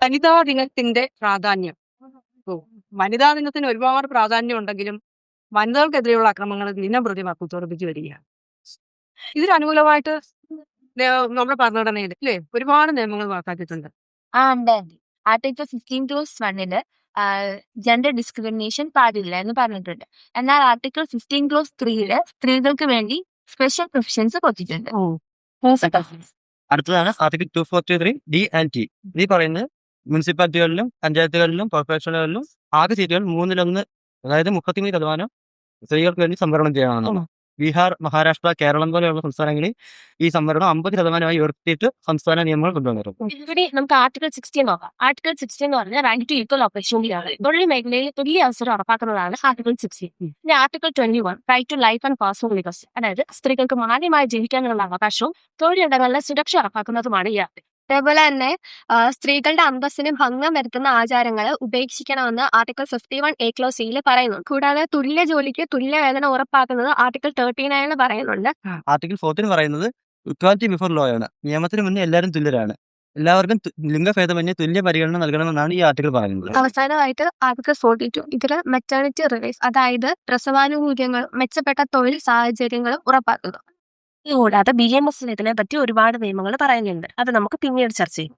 വനിതാ ദിനത്തിന്റെ പ്രാധാന്യം. വനിതാ ദിനത്തിന് ഒരുപാട് പ്രാധാന്യം ഉണ്ടെങ്കിലും വനിതകൾക്കെതിരെയുള്ള ആക്രമണങ്ങൾ ദിനംപ്രതി വർദ്ധിച്ചു വരികയാണ്. ഇതിനനുകൂലമായിട്ട് നമ്മുടെ ഭരണഘടനയിൽ അല്ലേ ഒരുപാട് നിയമങ്ങൾ പാസാക്കിയിട്ടുണ്ട്. ഉണ്ട്. ആർട്ടിക്കിൾ 15 ജെൻഡർ ഡിസ്ക്രിമിനേഷൻ പാടില്ല എന്ന് പറഞ്ഞിട്ടുണ്ട്. എന്നാൽ ആർട്ടിക്കിൾ 15 സ്ത്രീകൾക്ക് വേണ്ടി സ്പെഷ്യൽ പ്രൊവിഷൻസ് കൊടുത്തിട്ടുണ്ട്. അടുത്തതാണ് ആർട്ടിക്കിൾ 243 D പറയുന്നത് മുനിസിപ്പാലിറ്റികളിലും പഞ്ചായത്തുകളിലും കോർപ്പറേഷനുകളിലും ആകെ സീറ്റുകൾ 1/3, അതായത് 33% സ്ത്രീകൾക്ക് വേണ്ടി സംവരണം ചെയ്യണമെന്നാണ്. ബീഹാർ, മഹാരാഷ്ട്ര, കേരളം പോലെയുള്ള സംസ്ഥാനങ്ങളിൽ ഈ സംവരണം 50% ഉയർത്തിയിട്ട് സംസ്ഥാന നിയമങ്ങൾ കൊണ്ടുവന്നിട്ടുണ്ട്. ഇവിടെ നമുക്ക് ആർട്ടിക്കിൾ 16 നോക്കാം. ആർട്ടിക്കിൾ 16 എന്ന് പറഞ്ഞാൽ റൈറ്റ് ടു ഈക്വൽ ഓപ്പർച്യൂണിറ്റി ആണ്. തൊഴിൽ മേഖലയിൽ തുല്യ അവസരം ഉറപ്പാക്കുന്നതാണ് ആർട്ടിക്കിൾ 16. പിന്നെ article 21 right to life and personal liberty, അതായത് സ്ത്രീകൾക്ക് മാന്യമായി ജീവിക്കാനുള്ള അവകാശവും തൊഴിലിടങ്ങളിലെ സുരക്ഷ ഉറപ്പാക്കുന്നതുമാണ് ഈ ആർട്ടിക്കിൾ. അതേപോലെ തന്നെ സ്ത്രീകളുടെ അന്തസ്സിന് ഭംഗം വരുത്തുന്ന ആചാരങ്ങൾ ഉപേക്ഷിക്കണമെന്ന് ആർട്ടിക്കിൾ 51A ക്ലോസ് സിയിൽ പറയുന്നു. കൂടാതെ തുല്യ ജോലിക്ക് തുല്യ വേതനം ഉറപ്പാക്കുന്നത് ആർട്ടിക്കിൾ 39 പറയുന്നുണ്ട്. ആർട്ടിക്കിൾ 14 പറയുന്നത് ഇക്വാലിറ്റി ബിഫോർ ലോ ആണ്. നിയമത്തിന് മുന്നേ എല്ലാവരും തുല്യരാണ്. എല്ലാവർക്കും ലിംഗഭേദമന്യേ തുല്യ പരിഗണന നൽകണമെന്നാണ് ഈ ആർട്ടിക്കിൾ പറയുന്നത്. അവസാനമായിട്ട് ആർട്ടിക്കിൾ 42 ഇതിൽ മെറ്റേണിറ്റി റിലീഫ്, അതായത് പ്രസവാനുകൂല്യങ്ങളും മെച്ചപ്പെട്ട തൊഴിൽ സാഹചര്യങ്ങളും ഉറപ്പാക്കുന്നു. കൂടാതെ BMS ഇതിനെ പറ്റി ഒരുപാട് നിയമങ്ങൾ പറയുന്നുണ്ട്. അത് നമുക്ക് പിന്നീട് ചർച്ച ചെയ്യും.